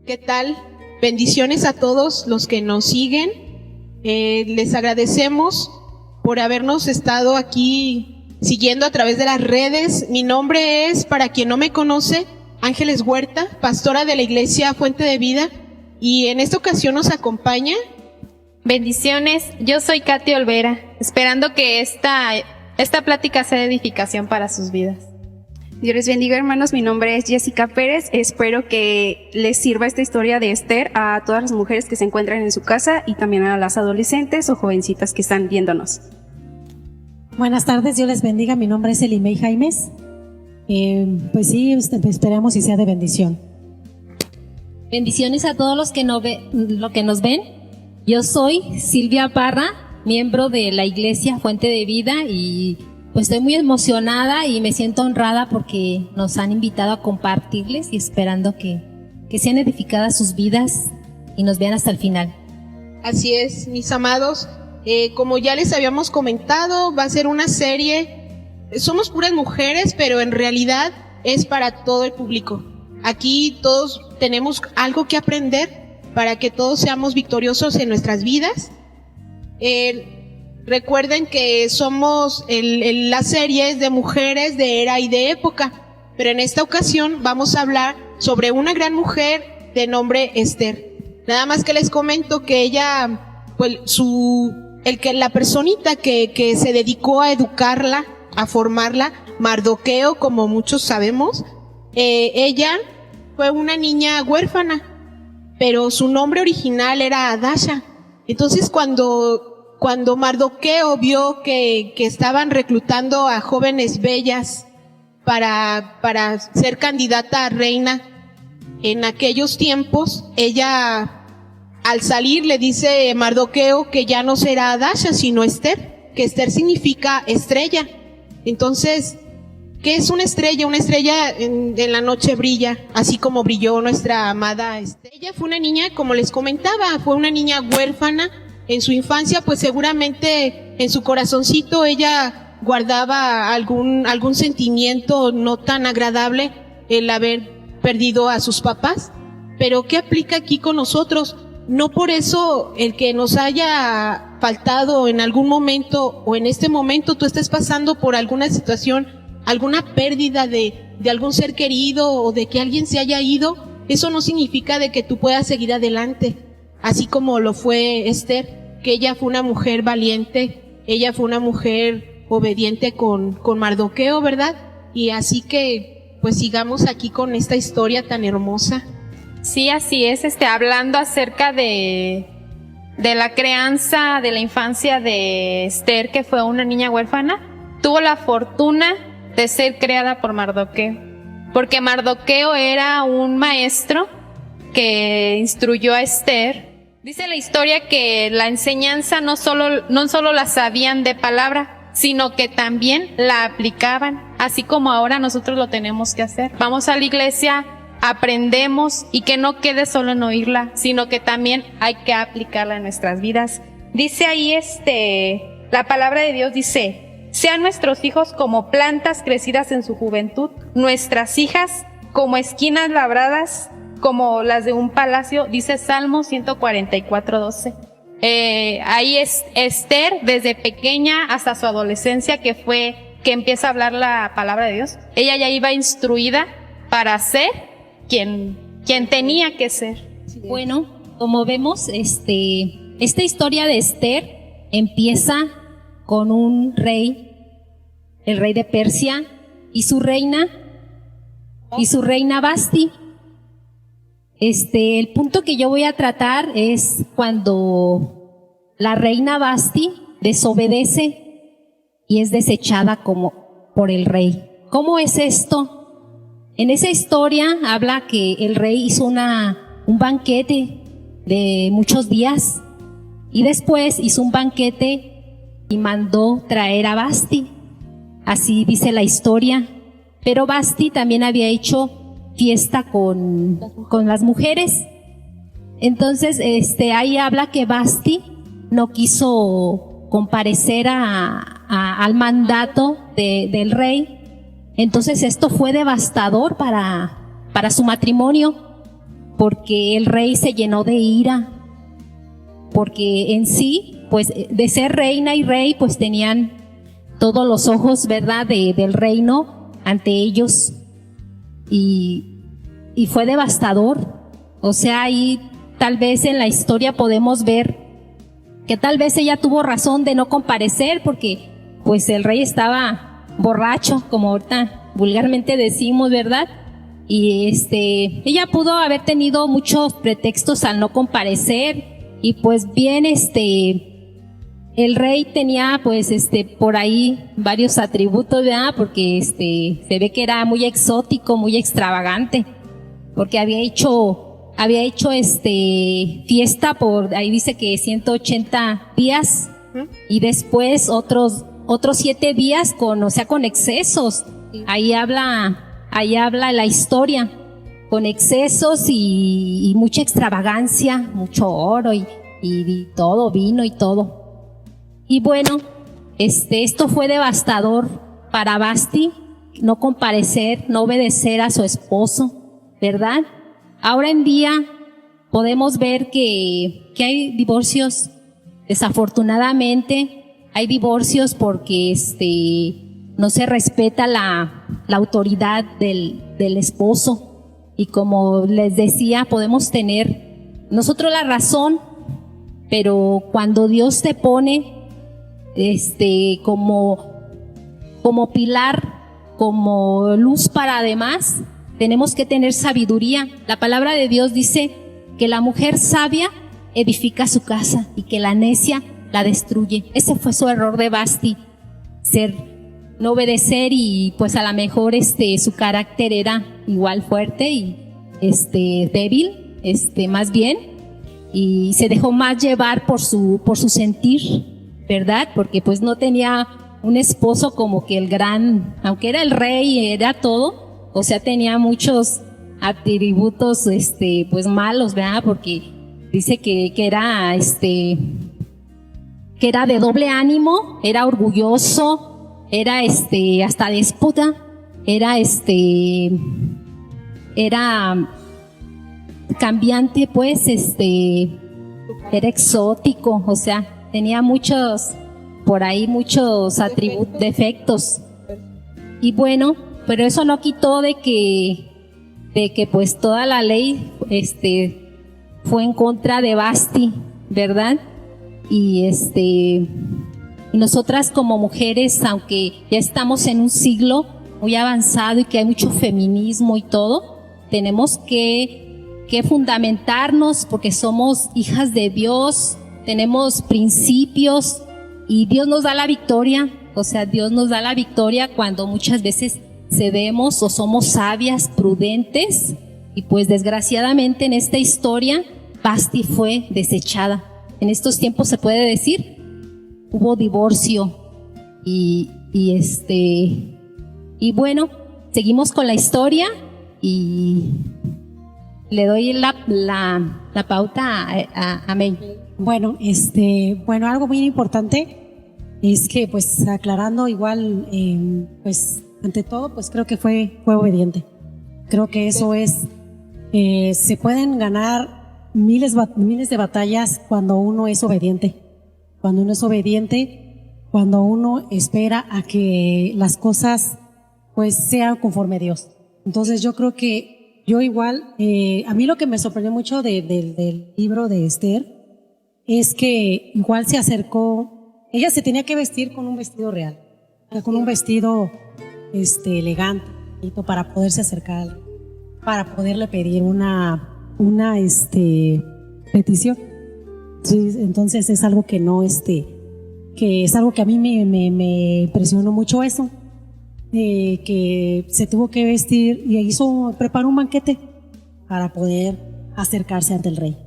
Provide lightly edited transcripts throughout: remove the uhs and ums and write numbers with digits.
¿Qué tal? Bendiciones a todos los que nos siguen. Les agradecemos por habernos estado aquí siguiendo a través de las redes. Mi nombre es, para quien no me conoce, Ángeles Huerta, pastora de la Iglesia Fuente de Vida, y en esta ocasión nos acompaña. Bendiciones, yo soy Katy Olvera, esperando que esta plática sea de edificación para sus vidas. Dios les bendiga, hermanos. Mi nombre es Jessica Pérez. Espero que les sirva esta historia de Esther a todas las mujeres que se encuentran en su casa y también a las adolescentes o jovencitas que están viéndonos. Buenas tardes, Dios les bendiga. Mi nombre es Elimei Jaimes. Pues sí, esperamos y sea de bendición. Bendiciones a todos los que nos ven. Yo soy Silvia Parra, miembro de la Iglesia Fuente de Vida, y pues estoy muy emocionada y me siento honrada porque nos han invitado a compartirles y esperando que sean edificadas sus vidas y nos vean hasta el final. Así es, mis amados. Como ya les habíamos comentado, va a ser una serie. Somos puras mujeres, pero en realidad es para todo el público. Aquí todos tenemos algo que aprender para que todos seamos victoriosos en nuestras vidas. Recuerden que somos la serie es de mujeres de era y de época, pero en esta ocasión vamos a hablar sobre una gran mujer de nombre Esther. Nada más que les comento que ella, pues la personita que se dedicó a educarla, a formarla, Mardoqueo, como muchos sabemos, ella fue una niña huérfana, pero su nombre original era Adasha. Entonces cuando Mardoqueo vio que estaban reclutando a jóvenes bellas para ser candidata a reina en aquellos tiempos, ella al salir le dice Mardoqueo que ya no será Adasha sino Esther, que Esther significa estrella. Entonces, ¿qué es una estrella? Una estrella en la noche brilla, así como brilló nuestra amada Esther. Ella fue una niña, como les comentaba, fue una niña huérfana. En su infancia, pues seguramente en su corazoncito ella guardaba algún sentimiento no tan agradable, el haber perdido a sus papás. Pero ¿qué aplica aquí con nosotros? No por eso el que nos haya faltado en algún momento o en este momento tú estés pasando por alguna situación, alguna pérdida de algún ser querido o de que alguien se haya ido, eso no significa de que tú puedas seguir adelante. Así como lo fue Esther, que ella fue una mujer valiente, ella fue una mujer obediente con Mardoqueo, ¿verdad? Y así que, pues sigamos aquí con esta historia tan hermosa. Sí, así es, hablando acerca de la crianza, de la infancia de Esther, que fue una niña huérfana, tuvo la fortuna de ser creada por Mardoqueo, porque Mardoqueo era un maestro que instruyó a Esther. Dice la historia que la enseñanza no solo la sabían de palabra, sino que también la aplicaban, así como ahora nosotros lo tenemos que hacer. Vamos a la iglesia, aprendemos, y que no quede solo en oírla, sino que también hay que aplicarla en nuestras vidas. Dice ahí la palabra de Dios dice: sean nuestros hijos como plantas crecidas en su juventud, nuestras hijas como esquinas labradas, como las de un palacio, dice Salmo 144:12. Ahí es Esther, desde pequeña hasta su adolescencia, que empieza a hablar la palabra de Dios. Ella ya iba instruida para ser quien tenía que ser. Bueno, como vemos, esta historia de Esther empieza con un rey, el rey de Persia, y su reina Vasti. El punto que yo voy a tratar es cuando la reina Vasti desobedece y es desechada por el rey. ¿Cómo es esto? En esa historia habla que el rey hizo un banquete de muchos días y después hizo un banquete y mandó traer a Vasti. Así dice la historia. Pero Vasti también había hecho fiesta con las mujeres. Entonces, ahí habla que Vasti no quiso comparecer al mandato del rey. Entonces esto fue devastador para su matrimonio, porque el rey se llenó de ira, porque en sí, pues de ser reina y rey, pues tenían todos los ojos, ¿verdad?, del reino ante ellos, y fue devastador. O sea, ahí tal vez en la historia podemos ver que tal vez ella tuvo razón de no comparecer, porque pues el rey estaba borracho, como ahorita vulgarmente decimos, ¿verdad? Y ella pudo haber tenido muchos pretextos al no comparecer, y pues bien, el rey tenía pues por ahí varios atributos, ¿verdad? Porque se ve que era muy exótico, muy extravagante, porque había hecho fiesta por, ahí dice que 180 días, y después otros 7 días con excesos. Ahí habla la historia, con excesos y mucha extravagancia, mucho oro y todo, vino y todo. Y bueno, esto fue devastador para Vasti, no comparecer, no obedecer a su esposo, ¿verdad? Ahora en día podemos ver que hay divorcios, desafortunadamente, hay divorcios porque no se respeta la autoridad del esposo. Y como les decía, podemos tener nosotros la razón, pero cuando Dios te pone como pilar, como luz para además, tenemos que tener sabiduría. La palabra de Dios dice que la mujer sabia edifica su casa y que la necia la destruye. Ese fue su error de Vasti, no obedecer, y pues a lo mejor su carácter era igual fuerte y débil, más bien, y se dejó más llevar por su sentir, ¿verdad? Porque pues no tenía un esposo como que el gran, aunque era el rey, era todo, o sea, tenía muchos atributos pues malos, ¿verdad? Porque dice que era de doble ánimo, era orgulloso, era hasta déspota, era cambiante, pues era exótico, o sea, tenía muchos atributos, defectos. Y bueno, pero eso no quitó de que pues toda la ley fue en contra de Vasti, ¿verdad? Y nosotras como mujeres, aunque ya estamos en un siglo muy avanzado y que hay mucho feminismo y todo, tenemos que fundamentarnos, porque somos hijas de Dios, tenemos principios y Dios nos da la victoria. O sea, Dios nos da la victoria cuando muchas veces cedemos o somos sabias, prudentes, y pues desgraciadamente en esta historia Vasti fue desechada. En estos tiempos se puede decir, hubo divorcio y bueno, seguimos con la historia y le doy la pauta a May. Bueno, algo muy importante es que, pues, aclarando igual, pues, ante todo, pues, creo que fue obediente. Creo que eso es, se pueden ganar miles de batallas cuando uno es obediente. Cuando uno es obediente, cuando uno espera a que las cosas, pues, sean conforme a Dios. Entonces, yo creo que yo igual, a mí lo que me sorprendió mucho del libro de Esther es que igual se acercó, ella se tenía que vestir con un vestido real, con un vestido elegante, para poderse acercar, para poderle pedir una petición. Sí, entonces es algo que no, que es algo que a mí me impresionó mucho eso, que se tuvo que vestir y preparó un banquete para poder acercarse ante el rey.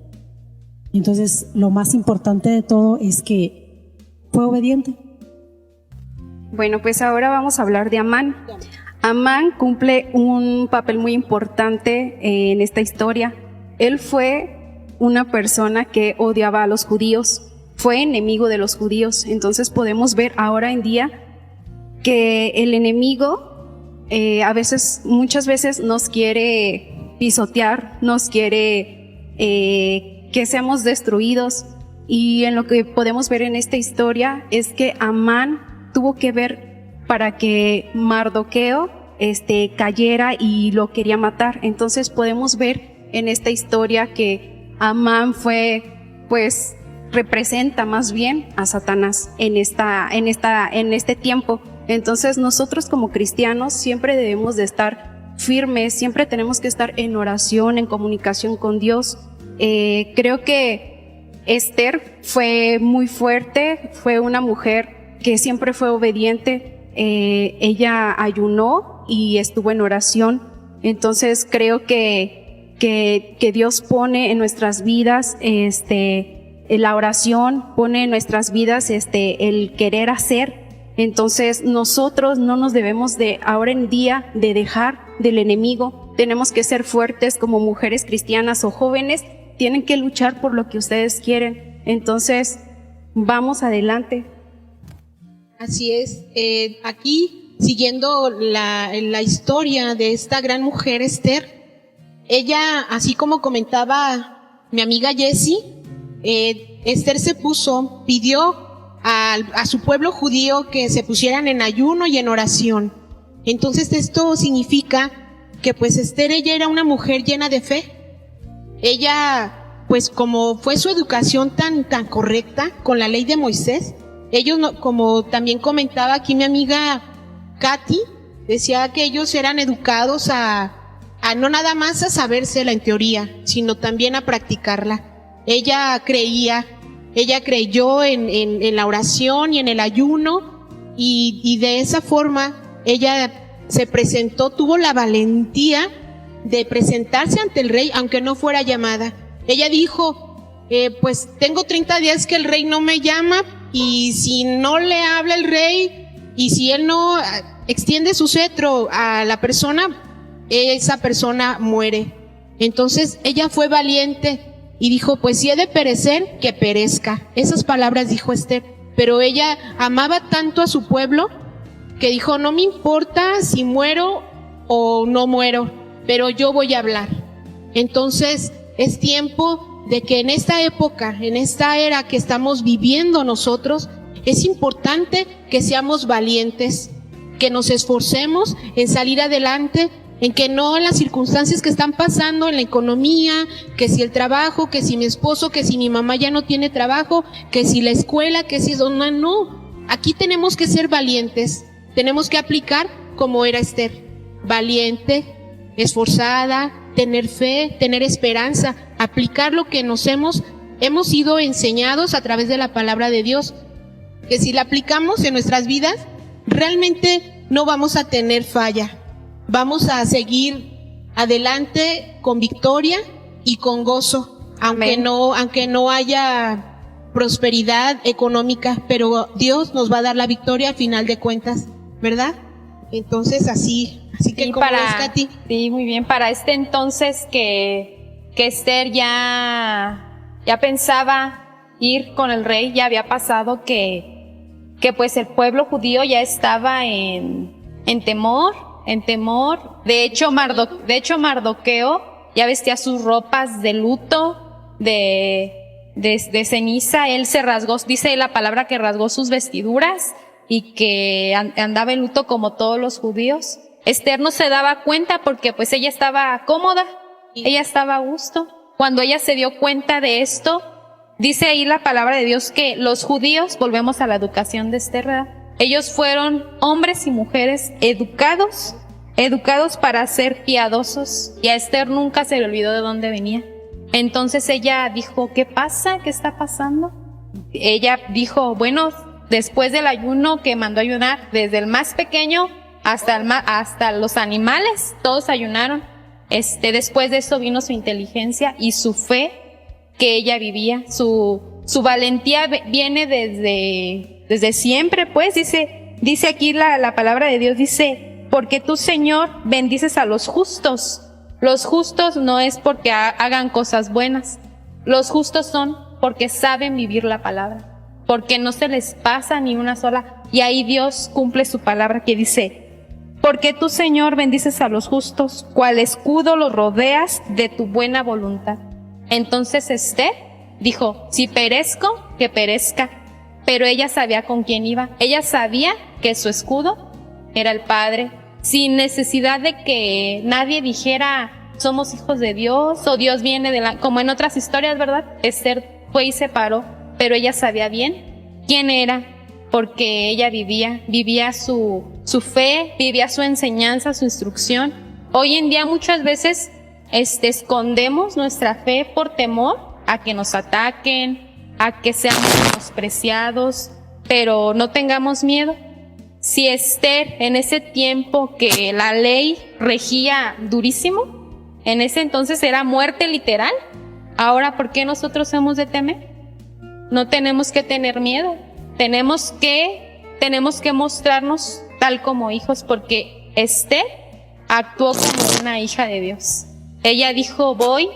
Entonces, lo más importante de todo es que fue obediente. Bueno, pues ahora vamos a hablar de Amán. Amán cumple un papel muy importante en esta historia. Él fue una persona que odiaba a los judíos, fue enemigo de los judíos. Entonces podemos ver ahora en día que el enemigo muchas veces nos quiere pisotear, nos quiere que seamos destruidos. Y en lo que podemos ver en esta historia es que Amán tuvo que ver para que Mardoqueo cayera y lo quería matar. Entonces podemos ver en esta historia que Amán representa más bien a Satanás en este tiempo. Entonces nosotros como cristianos siempre debemos de estar firmes, siempre tenemos que estar en oración, en comunicación con Dios. Creo que Esther fue muy fuerte, fue una mujer que siempre fue obediente. Ella ayunó y estuvo en oración. Entonces creo que Dios pone en nuestras vidas la oración, pone en nuestras vidas el querer hacer. Entonces nosotros no nos debemos de ahora en día de dejar del enemigo. Tenemos que ser fuertes como mujeres cristianas o jóvenes. Tienen que luchar por lo que ustedes quieren. Entonces vamos adelante. Así es. Aquí, siguiendo la historia de esta gran mujer Esther, ella, así como comentaba mi amiga Jessie, Esther pidió a su pueblo judío que se pusieran en ayuno y en oración. Entonces esto significa que pues Esther, ella era una mujer llena de fe. Ella, pues como fue su educación tan correcta con la ley de Moisés, ellos, como también comentaba aquí mi amiga Katy, decía que ellos eran educados a no nada más a sabérsela en teoría, sino también a practicarla. Ella creyó en la oración y en el ayuno, y de esa forma ella se presentó, tuvo la valentía de presentarse ante el rey, aunque no fuera llamada. Ella dijo, pues tengo 30 días que el rey no me llama, y si no le habla el rey, y si él no extiende su cetro a la persona, esa persona muere. Entonces ella fue valiente y dijo, pues si he de perecer, que perezca. Esas palabras dijo Esther, pero ella amaba tanto a su pueblo que dijo, no me importa si muero o no muero, pero yo voy a hablar. Entonces es tiempo de que en esta época, en esta era que estamos viviendo nosotros, es importante que seamos valientes, que nos esforcemos en salir adelante, en que no en las circunstancias que están pasando en la economía, que si el trabajo, que si mi esposo, que si mi mamá ya no tiene trabajo, que si la escuela, que si eso, no. Aquí tenemos que ser valientes, tenemos que aplicar como era Esther, valiente, esforzada, tener fe, tener esperanza, aplicar lo que nos hemos sido enseñados a través de la palabra de Dios, que si la aplicamos en nuestras vidas, realmente no vamos a tener falla. Vamos a seguir adelante con victoria y con gozo, aunque no haya prosperidad económica, pero Dios nos va a dar la victoria al final de cuentas, ¿verdad? Entonces así que sí, como ves, Katy. Sí, muy bien. Para entonces que Esther ya pensaba ir con el rey, ya había pasado que pues el pueblo judío ya estaba en temor. De hecho Mardoqueo ya vestía sus ropas de luto, de ceniza. Él se rasgó, dice la palabra que rasgó sus vestiduras y que andaba en luto como todos los judíos. Esther no se daba cuenta porque pues ella estaba cómoda, ella estaba a gusto. Cuando ella se dio cuenta de esto, dice ahí la palabra de Dios que los judíos, volvemos a la educación de Esther, ¿verdad? Ellos fueron hombres y mujeres educados para ser piadosos, y a Esther nunca se le olvidó de dónde venía. Entonces ella dijo, ¿qué pasa? ¿Qué está pasando? Ella dijo, bueno, después del ayuno que mandó ayunar, desde el más pequeño hasta los animales, todos ayunaron. Después de eso vino su inteligencia y su fe que ella vivía, su valentía viene desde siempre, pues, dice aquí la palabra de Dios, dice, porque tú, Señor, bendices a los justos. Los justos no es porque hagan cosas buenas, los justos son porque saben vivir la palabra, porque no se les pasa ni una sola, y ahí Dios cumple su palabra que dice, Porque tú, Señor, bendices a los justos, cual escudo los rodeas de tu buena voluntad. Entonces Esther dijo, si perezco, que perezca. Pero ella sabía con quién iba. Ella sabía que su escudo era el Padre, sin necesidad de que nadie dijera, somos hijos de Dios, o Dios viene de la... Como en otras historias, ¿verdad? Esther fue y se paró, pero ella sabía bien quién era, porque ella vivía su fe, vivía su enseñanza, su instrucción. Hoy en día muchas veces escondemos nuestra fe por temor a que nos ataquen, a que seamos menospreciados, pero no tengamos miedo. Si Esther, en ese tiempo que la ley regía durísimo, en ese entonces era muerte literal, ahora ¿por qué nosotros hemos de temer? No tenemos que tener miedo, tenemos que mostrarnos tal como hijos, porque Esther actuó como una hija de Dios. Ella dijo, voy,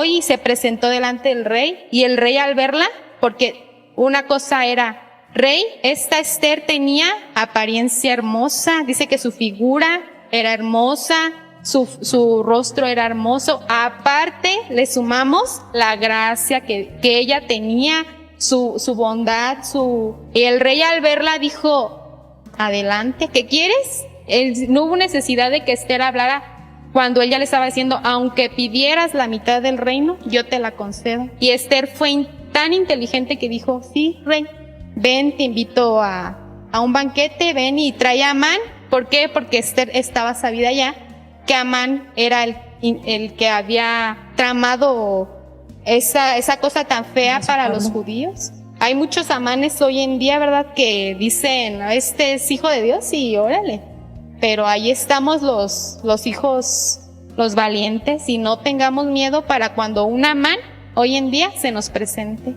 y se presentó delante del rey, y el rey al verla, porque una cosa era, rey, esta Esther tenía apariencia hermosa, dice que su figura era hermosa, su rostro era hermoso, aparte le sumamos la gracia que ella tenía, su bondad, y el rey al verla dijo, adelante, ¿qué quieres? No hubo necesidad de que Esther hablara cuando él ya le estaba diciendo, aunque pidieras la mitad del reino, yo te la concedo. Y Esther fue tan inteligente que dijo, sí, rey, ven, te invito a un banquete, ven y trae a Amán. ¿Por qué? Porque Esther estaba sabida ya que Amán era el que había tramado esa cosa tan fea para los judíos. Hay muchos Amanes hoy en día, ¿verdad?, que dicen, este es hijo de Dios y órale. Pero ahí estamos los hijos, los valientes, y no tengamos miedo para cuando un Amán hoy en día se nos presente.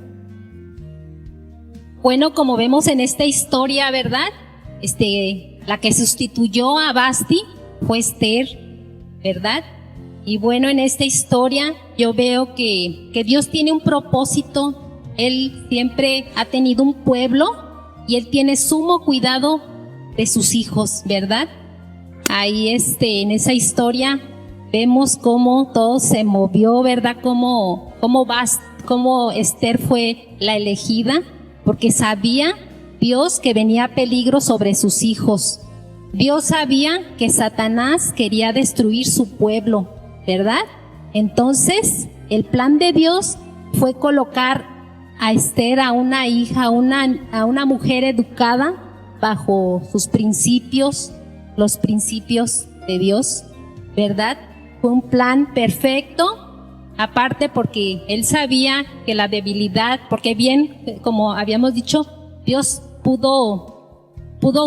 Bueno, como vemos en esta historia, ¿verdad? La que sustituyó a Vasti fue Esther, ¿verdad? Y bueno, en esta historia yo veo que Dios tiene un propósito. Él siempre ha tenido un pueblo y Él tiene sumo cuidado de sus hijos, ¿verdad? Ahí en esa historia vemos cómo todo se movió, ¿verdad? Cómo Esther fue la elegida, porque sabía Dios que venía peligro sobre sus hijos. Dios sabía que Satanás quería destruir su pueblo, ¿verdad? Entonces, el plan de Dios fue colocar a Esther, a una hija, a una mujer educada bajo sus principios, los principios de Dios, ¿verdad? Fue un plan perfecto, aparte porque Él sabía que la debilidad, porque bien, como habíamos dicho, Dios pudo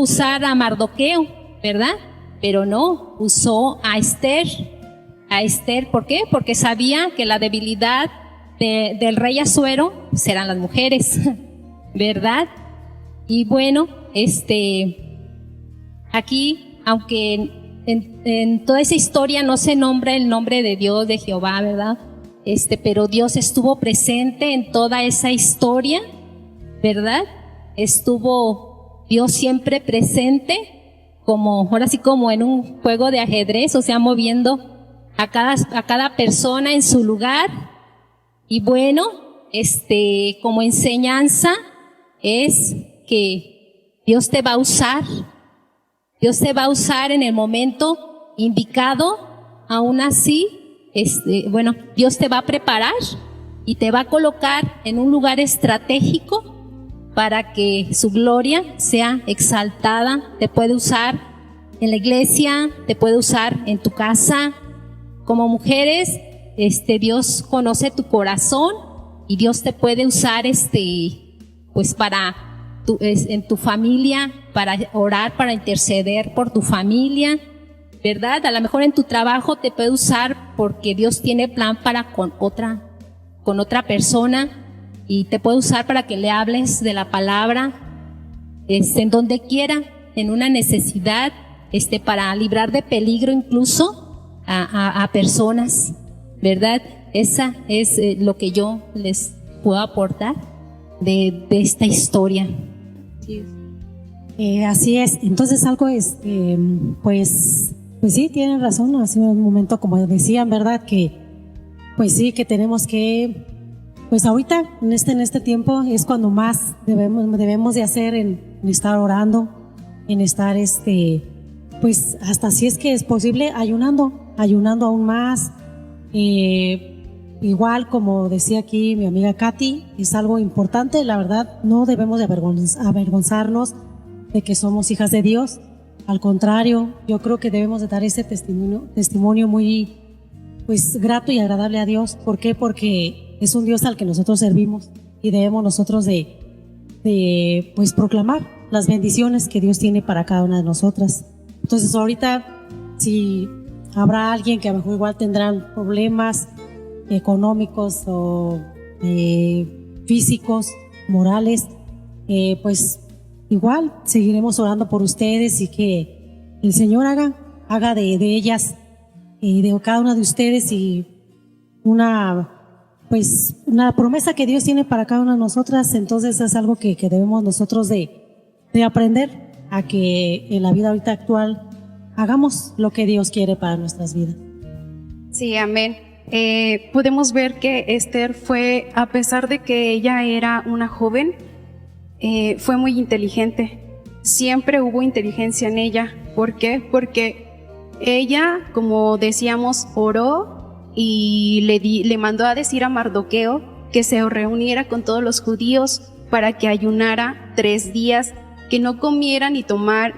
usar a Mardoqueo, ¿verdad? Pero no, usó a Esther. ¿Por qué? Porque sabía que la debilidad del rey Asuero serán las mujeres, ¿verdad? Y bueno, aquí, aunque en toda esa historia no se nombra el nombre de Dios, de Jehová, ¿verdad? Pero Dios estuvo presente en toda esa historia, ¿verdad? Estuvo Dios siempre presente, ahora sí como en un juego de ajedrez, o sea, moviendo a cada persona en su lugar. Y bueno, como enseñanza es que Dios te va a usar. Dios te va a usar en el momento indicado. Aún así, Dios te va a preparar y te va a colocar en un lugar estratégico para que su gloria sea exaltada. Te puede usar en la iglesia, te puede usar en tu casa. Como mujeres, Dios conoce tu corazón y Dios te puede usar, pues en tu familia, para orar, para interceder por tu familia, ¿verdad? A lo mejor en tu trabajo te puede usar porque Dios tiene plan con otra persona, y te puede usar para que le hables de la palabra, en donde quiera, en una necesidad, para librar de peligro incluso a personas, ¿verdad? Esa es lo que yo les puedo aportar de esta historia. Así es. Entonces algo es, pues sí, tienen razón. Hace un momento, como decían, ¿verdad? Que pues sí, que tenemos que, pues ahorita, en este tiempo, es cuando más debemos de hacer en estar orando, en estar, pues hasta si es que es posible, ayunando aún más. Igual, como decía aquí mi amiga Katy, es algo importante, la verdad, no debemos de avergonzarnos de que somos hijas de Dios. Al contrario, yo creo que debemos de dar ese testimonio muy, pues, grato y agradable a Dios. ¿Por qué? Porque es un Dios al que nosotros servimos y debemos nosotros de pues proclamar las bendiciones que Dios tiene para cada una de nosotras. Entonces ahorita, si habrá alguien que a lo mejor igual tendrán problemas económicos o físicos, morales, pues igual seguiremos orando por ustedes y que el Señor haga de ellas y de cada una de ustedes y una promesa que Dios tiene para cada una de nosotras. Entonces es algo que debemos nosotros de aprender a que en la vida ahorita actual hagamos lo que Dios quiere para nuestras vidas. Sí, amén. Podemos ver que Esther fue, a pesar de que ella era una joven, fue muy inteligente. Siempre hubo inteligencia en ella. ¿Por qué? Porque ella, como decíamos, oró y le mandó a decir a Mardoqueo que se reuniera con todos los judíos para que ayunara 3 días, que no comiera ni tomara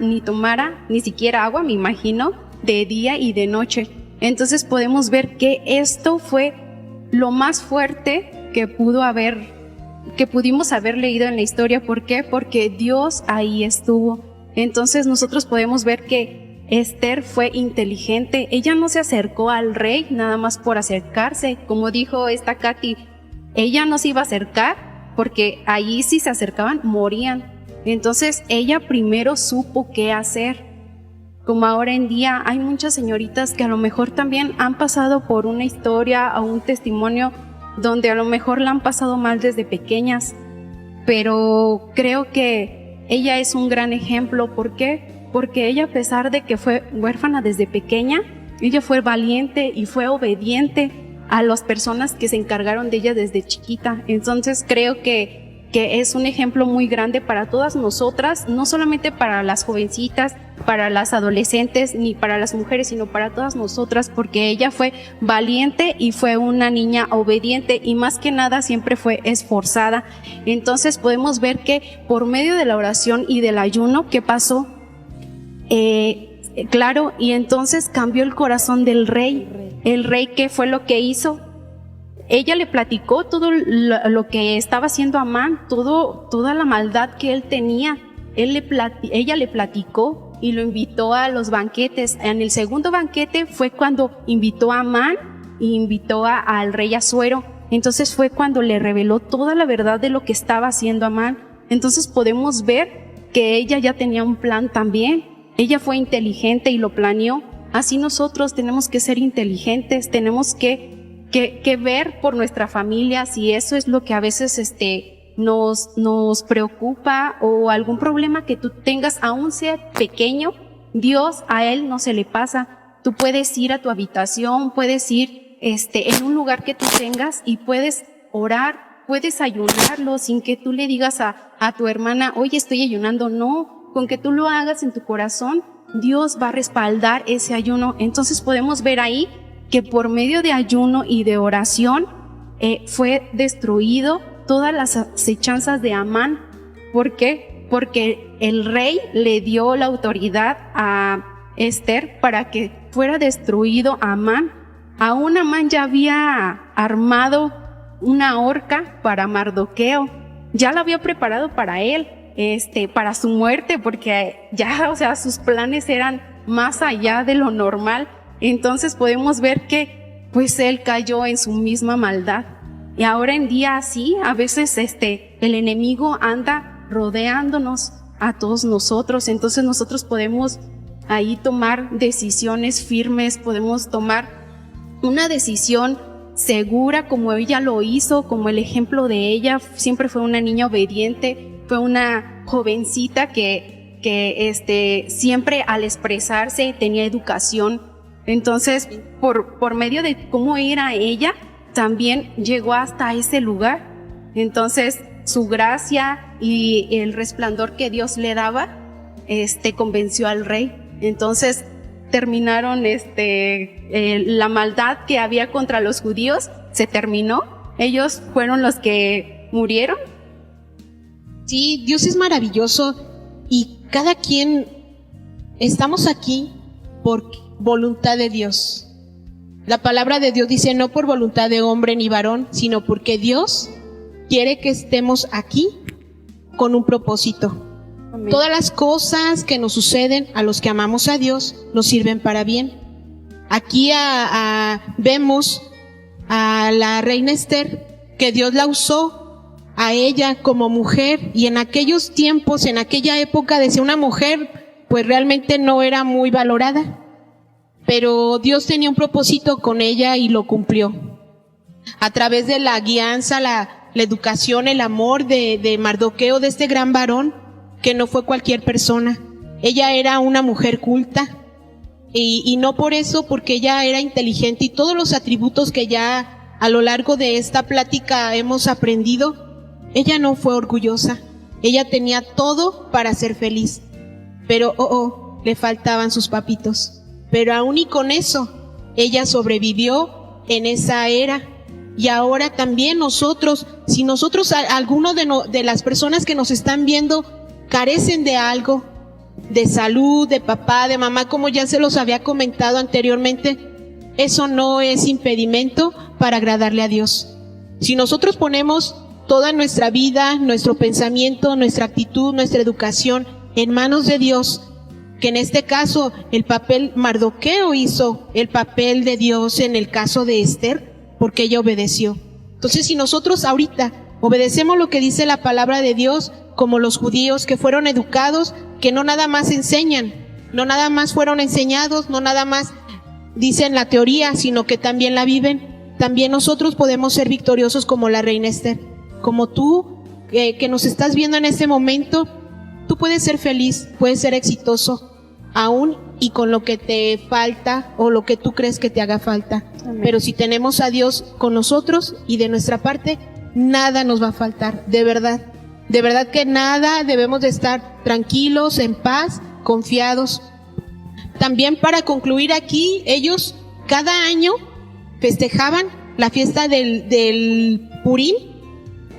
ni siquiera agua, me imagino, de día y de noche. Entonces podemos ver que esto fue lo más fuerte que pudimos haber leído en la historia. ¿Por qué? Porque Dios ahí estuvo. Entonces nosotros podemos ver que Esther fue inteligente. Ella no se acercó al rey nada más por acercarse. Como dijo esta Katy, ella no se iba a acercar porque ahí si se acercaban morían. Entonces ella primero supo qué hacer. Como ahora en día hay muchas señoritas que a lo mejor también han pasado por una historia o un testimonio donde a lo mejor la han pasado mal desde pequeñas, pero creo que ella es un gran ejemplo. ¿Por qué? Porque ella, a pesar de que fue huérfana desde pequeña, ella fue valiente y fue obediente a las personas que se encargaron de ella desde chiquita. Entonces creo que es un ejemplo muy grande para todas nosotras, no solamente para las jovencitas, para las adolescentes, ni para las mujeres, sino para todas nosotras, porque ella fue valiente y fue una niña obediente y más que nada siempre fue esforzada. Entonces podemos ver que por medio de la oración y del ayuno, ¿qué pasó? Claro, y entonces cambió el corazón del rey. El rey, ¿qué fue lo que hizo? Ella le platicó todo lo que estaba haciendo Amán, toda la maldad que él tenía. Ella le platicó y lo invitó a los banquetes. En el segundo banquete fue cuando invitó a Amán y invitó al rey Asuero. Entonces fue cuando le reveló toda la verdad de lo que estaba haciendo Amán. Entonces podemos ver que ella ya tenía un plan también. Ella fue inteligente y lo planeó. Así nosotros tenemos que ser inteligentes, tenemos que ver por nuestra familia, si eso es lo que a veces nos preocupa, o algún problema que tú tengas, aún sea pequeño, Dios a él no se le pasa. Tú puedes ir a tu habitación, puedes ir en un lugar que tú tengas y puedes orar, puedes ayunarlo sin que tú le digas a tu hermana, oye, estoy ayunando. No, con que tú lo hagas en tu corazón, Dios va a respaldar ese ayuno. Entonces podemos ver ahí que por medio de ayuno y de oración fue destruido todas las acechanzas de Amán. ¿Por qué? Porque el rey le dio la autoridad a Esther para que fuera destruido Amán. Aún Amán ya había armado una horca para Mardoqueo, ya la había preparado para él, para su muerte, porque ya, o sea, sus planes eran más allá de lo normal. Entonces podemos ver que pues él cayó en su misma maldad. Y ahora en día así, a veces el enemigo anda rodeándonos a todos nosotros. Entonces nosotros podemos ahí tomar decisiones firmes, podemos tomar una decisión segura como ella lo hizo, como el ejemplo de ella. Siempre fue una niña obediente, fue una jovencita que que siempre al expresarse tenía educación. Entonces, por medio de cómo era ella, también llegó hasta ese lugar. Entonces, su gracia y el resplandor que Dios le daba, convenció al rey. Entonces, terminaron, la maldad que había contra los judíos, se terminó. Ellos fueron los que murieron. Sí, Dios es maravilloso y cada quien estamos aquí por voluntad de Dios. La palabra de Dios dice no por voluntad de hombre ni varón, sino porque Dios quiere que estemos aquí con un propósito. Amén. Todas las cosas que nos suceden a los que amamos a Dios nos sirven para bien. Aquí vemos a la reina Esther, que Dios la usó a ella como mujer, y en aquellos tiempos, en aquella época, decía una mujer, pues realmente no era muy valorada, pero Dios tenía un propósito con ella y lo cumplió. A través de la guianza, la educación, el amor de Mardoqueo, de este gran varón, que no fue cualquier persona. Ella era una mujer culta, y no por eso, porque ella era inteligente, y todos los atributos que ya a lo largo de esta plática hemos aprendido. Ella no fue orgullosa, ella tenía todo para ser feliz, pero le faltaban sus papitos. Pero aún y con eso, ella sobrevivió en esa era. Y ahora también nosotros, si nosotros, alguno de las personas que nos están viendo, carecen de algo, de salud, de papá, de mamá, como ya se los había comentado anteriormente, eso no es impedimento para agradarle a Dios. Si nosotros ponemos toda nuestra vida, nuestro pensamiento, nuestra actitud, nuestra educación en manos de Dios, que en este caso el papel Mardoqueo hizo el papel de Dios en el caso de Esther, porque ella obedeció. Entonces, si nosotros ahorita obedecemos lo que dice la palabra de Dios, como los judíos que fueron educados, que no nada más enseñan, no nada más fueron enseñados, no nada más dicen la teoría, sino que también la viven, también nosotros podemos ser victoriosos como la reina Esther. Como tú, que nos estás viendo en este momento, tú puedes ser feliz, puedes ser exitoso, aún y con lo que te falta o lo que tú crees que te haga falta. Amén. Pero si tenemos a Dios con nosotros y de nuestra parte, nada nos va a faltar, de verdad. De verdad que nada, debemos de estar tranquilos, en paz, confiados. También para concluir aquí, ellos cada año festejaban la fiesta del Purim.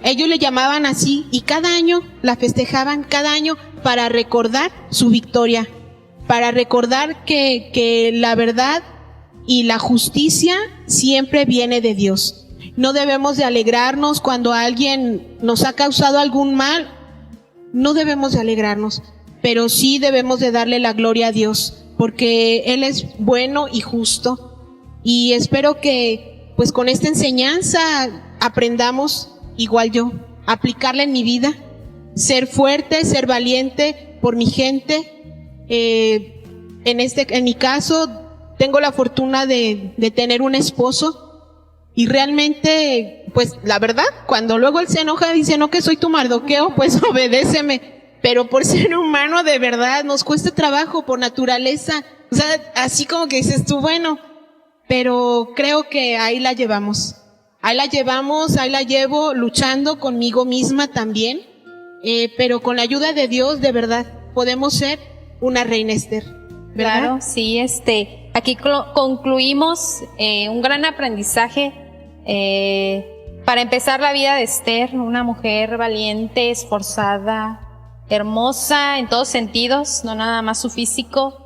Ellos le llamaban así y cada año la festejaban, cada año para recordar su victoria, para recordar que la verdad y la justicia siempre viene de Dios. No debemos de alegrarnos cuando alguien nos ha causado algún mal, no debemos de alegrarnos, pero sí debemos de darle la gloria a Dios, porque Él es bueno y justo. Y espero que pues con esta enseñanza aprendamos, igual yo, aplicarla en mi vida, ser fuerte, ser valiente por mi gente. En mi caso, tengo la fortuna de tener un esposo, y realmente, pues la verdad, cuando luego él se enoja y dice, no, que soy tu Mardoqueo, pues obedéceme. Pero por ser humano, de verdad, nos cuesta trabajo por naturaleza. O sea, así como que dices tú, bueno, pero creo que ahí la llevamos. Ahí la llevamos, ahí la llevo luchando conmigo misma también. Pero con la ayuda de Dios, de verdad, podemos ser una reina Esther, ¿verdad? Claro, sí, aquí concluimos un gran aprendizaje para empezar la vida de Esther, una mujer valiente, esforzada, hermosa en todos sentidos, no nada más su físico.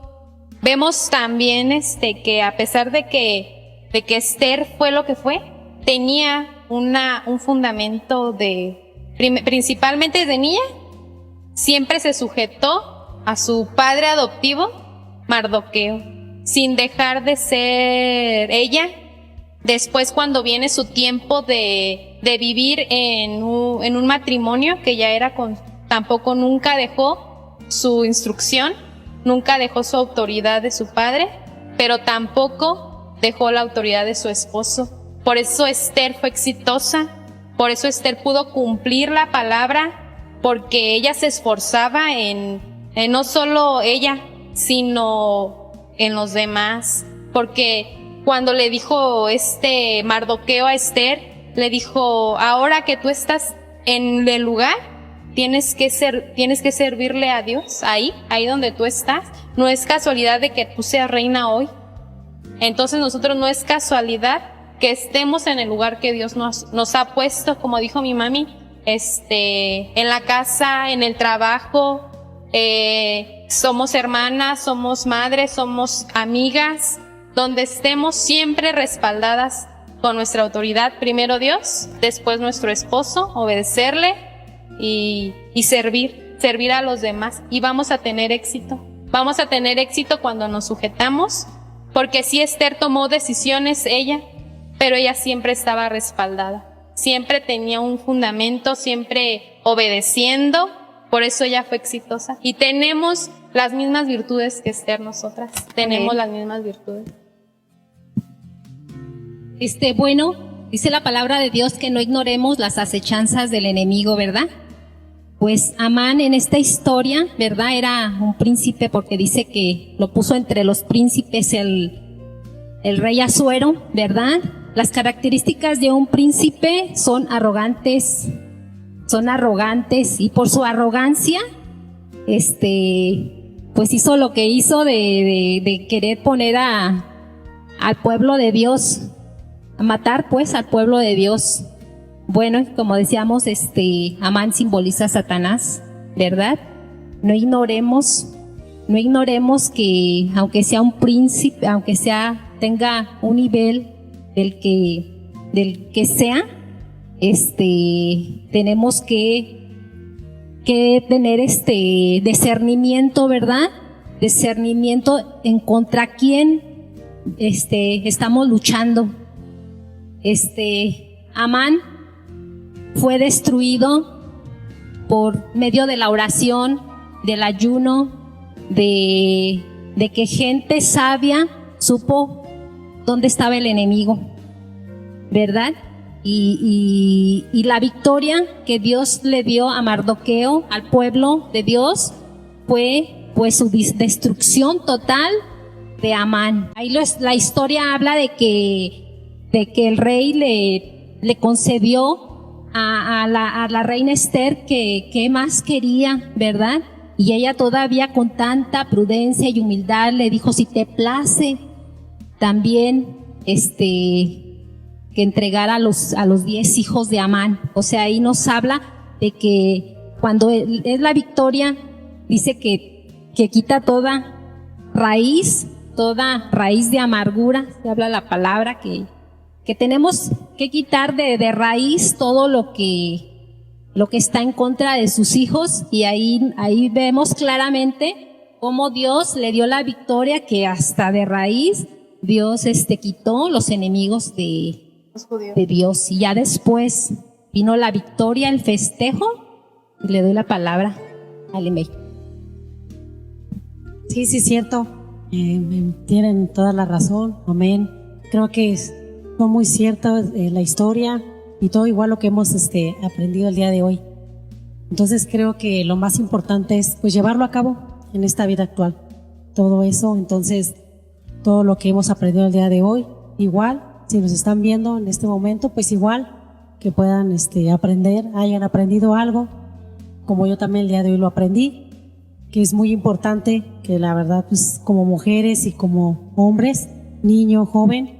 Vemos también que a pesar de que Esther fue lo que fue, tenía un fundamento principalmente de niña, siempre se sujetó a su padre adoptivo, Mardoqueo, sin dejar de ser ella. Después, cuando viene su tiempo de vivir en un matrimonio que ya era tampoco nunca dejó su instrucción, nunca dejó su autoridad de su padre, pero tampoco dejó la autoridad de su esposo. Por eso Esther fue exitosa, por eso Esther pudo cumplir la palabra, porque ella se esforzaba en no solo ella, sino en los demás, porque cuando le dijo Mardoqueo a Esther, le dijo, ahora que tú estás en el lugar, tienes que servirle a Dios, ahí donde tú estás. No es casualidad de que tú seas reina hoy. Entonces nosotros no es casualidad que estemos en el lugar que Dios nos ha puesto, como dijo mi mami, en la casa, en el trabajo, somos hermanas, somos madres, somos amigas, donde estemos siempre respaldadas con nuestra autoridad, primero Dios, después nuestro esposo, obedecerle y servir a los demás, y vamos a tener éxito. Vamos a tener éxito cuando nos sujetamos, porque sí, Esther tomó decisiones ella, pero ella siempre estaba respaldada, siempre tenía un fundamento, siempre obedeciendo, por eso ella fue exitosa. Y tenemos las mismas virtudes que Esther, nosotras, tenemos las mismas virtudes. Bueno, dice la palabra de Dios que no ignoremos las acechanzas del enemigo, ¿verdad? Pues Amán en esta historia, ¿verdad? Era un príncipe, porque dice que lo puso entre los príncipes el rey Asuero, ¿verdad? Las características de un príncipe son arrogantes, y por su arrogancia, pues hizo lo que hizo de querer poner al pueblo de Dios, a matar pues al pueblo de Dios. Bueno, como decíamos, Amán simboliza a Satanás, ¿verdad? No ignoremos que aunque sea un príncipe, tenga un nivel del que sea, tenemos que tener discernimiento, ¿verdad? Discernimiento en contra quién estamos luchando. Amán fue destruido por medio de la oración, del ayuno, de que gente sabia supo dónde estaba el enemigo, ¿verdad? Y la victoria que Dios le dio a Mardoqueo, al pueblo de Dios, fue pues su destrucción total de Amán. Ahí la historia habla de que el rey le concedió a la reina Esther que más quería, ¿verdad? Y ella todavía con tanta prudencia y humildad le dijo, si te place también que entregara a los 10 hijos de Amán. O sea, ahí nos habla de que cuando es la victoria, dice que quita toda raíz de amargura. Se habla la palabra que tenemos que quitar de raíz todo lo que está en contra de sus hijos, y ahí vemos claramente cómo Dios le dio la victoria, que hasta de raíz Dios quitó los enemigos de Dios. Y ya después vino la victoria, el festejo, y le doy la palabra al Emey. Sí, cierto. Tienen toda la razón. Amén. Creo que fue muy cierta la historia y todo igual lo que hemos aprendido el día de hoy. Entonces creo que lo más importante es pues llevarlo a cabo en esta vida actual. Todo eso, entonces todo lo que hemos aprendido el día de hoy, igual si nos están viendo en este momento, pues igual que puedan aprender, hayan aprendido algo, como yo también el día de hoy lo aprendí, que es muy importante que la verdad pues como mujeres y como hombres, niño, joven,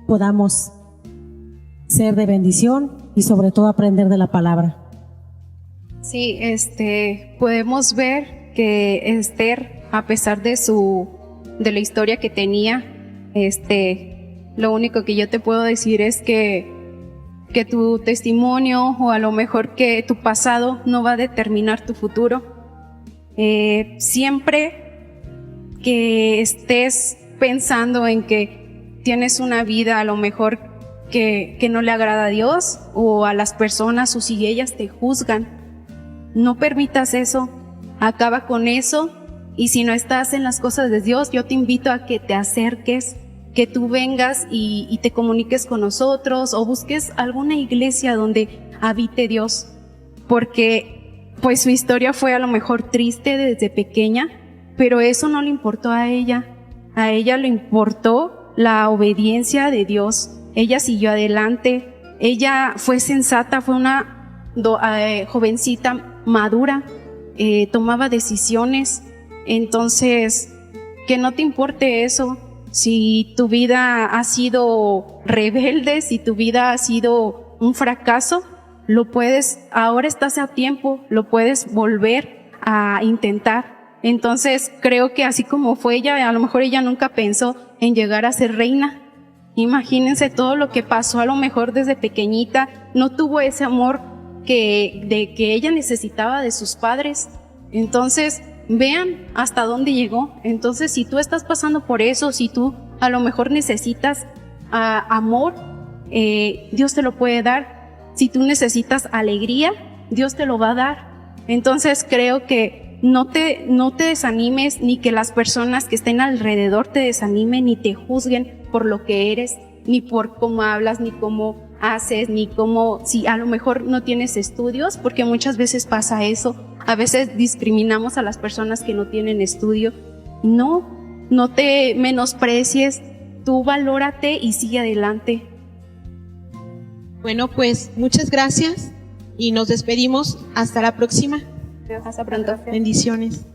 podamos ser de bendición y sobre todo aprender de la palabra. Sí, podemos ver que Esther, a pesar de la historia que tenía, lo único que yo te puedo decir es que tu testimonio, o a lo mejor que tu pasado, no va a determinar tu futuro. Siempre que estés pensando en que tienes una vida a lo mejor que no le agrada a Dios o a las personas, o si ellas te juzgan, no permitas eso, acaba con eso. Y si no estás en las cosas de Dios, yo te invito a que te acerques, que tú vengas y te comuniques con nosotros, o busques alguna iglesia donde habite Dios, porque pues su historia fue a lo mejor triste desde pequeña, pero eso no le importó a ella le importó la obediencia de Dios. Ella siguió adelante, ella fue sensata, fue una jovencita madura, tomaba decisiones. Entonces, que no te importe eso. Si tu vida ha sido rebelde, si tu vida ha sido un fracaso, ahora estás a tiempo, lo puedes volver a intentar. Entonces, creo que así como fue ella, a lo mejor ella nunca pensó en llegar a ser reina. Imagínense todo lo que pasó, a lo mejor desde pequeñita, no tuvo ese amor que ella necesitaba de sus padres. Entonces, vean hasta dónde llegó. Entonces, si tú estás pasando por eso, si tú a lo mejor necesitas amor, Dios te lo puede dar. Si tú necesitas alegría, Dios te lo va a dar. Entonces, creo que no te desanimes, ni que las personas que estén alrededor te desanimen, ni te juzguen por lo que eres, ni por cómo hablas, ni cómo haces, ni cómo, si a lo mejor no tienes estudios, porque muchas veces pasa eso. A veces discriminamos a las personas que no tienen estudio. No te menosprecies, tú valórate y sigue adelante. Bueno, pues muchas gracias y nos despedimos. Hasta la próxima. Hasta pronto. Bendiciones.